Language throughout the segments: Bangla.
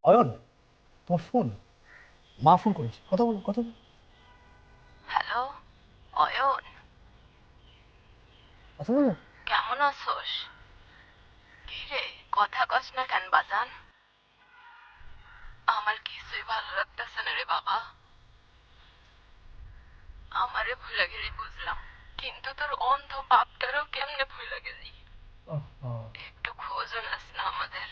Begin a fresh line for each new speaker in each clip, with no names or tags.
অয়ন, তোমার ফোন। মা ফোন করেছে, কথা বলো কথা বলো
হ্যালো, অয়ন।
কথা বলো।
কেমন আছোস? কি রে, কথা কস না কেন বাজান? আমার কিছুই ভালো লাগতেছে না রে বাবা। আমারে ভুলে গেলি বুঝলাম, কিন্তু তোর অন্ধ বাপটারও কেমনে ভুলে গেলি?
আহ,
একটু খোঁজও নাস না আমাদের।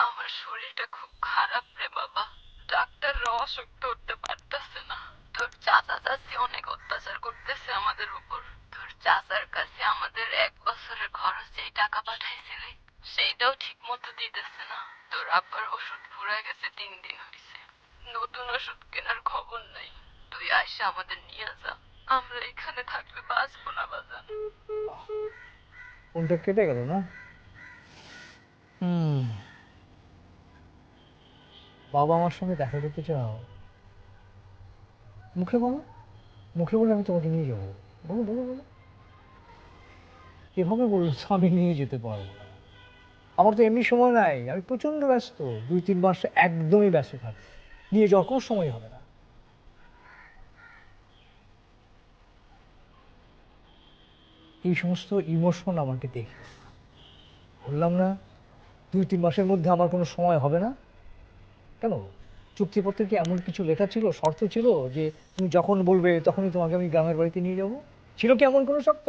আমার শরীরটা খুব খারাপ রে বাবা। ডাক্তাররা অসুখ ধরতে পারতেছে না। তোর চাচা চাচি অনেক অত্যাচার করতেছে আমাদের উপর। তোর চাচার কাছে আমাদের 1 বছরের খরচ যেই টাকা পাঠাইছিলি সেইটাও ঠিক মতো দিতেছে না। তোর আব্বার ওষুধ ফুরায় গেছে, 3 দিন হয়েছে। নতুন ওষুধ কেনার খবর নাই। তুই আইসা আমাদের নিয়ে যা। আমরা এখানে থাকলে বাঁচবো না বাজান।
ফোনটা কেটে গেল না। হুম। বাবা আমার সঙ্গে দেখা করতে চাও? মুখে বলো, মুখে বলে আমি তোমাকে নিয়ে যাবো। বলো বলো বলো। এভাবে বললো তো আমি নিয়ে যেতে পারবো না। আমার তো এমনি সময় নাই, আমি প্রচণ্ড ব্যস্ত। 2-3 মাস একদমই ব্যস্ত থাকবো, নিয়ে যাওয়ার কোনো সময় হবে না। এই সমস্ত ইমোশন আমাকে দেখে বললাম না, 2-3 মাসের মধ্যে আমার কোনো সময় হবে না। কেন, চুক্তিপত্রে কি এমন কিছু লেখা ছিল, শর্ত ছিল যে তুমি যখন বলবে তখনই তোমাকে আমি গ্রামের বাড়িতে নিয়ে যাব? ছিল কি এমন কোনো শর্ত?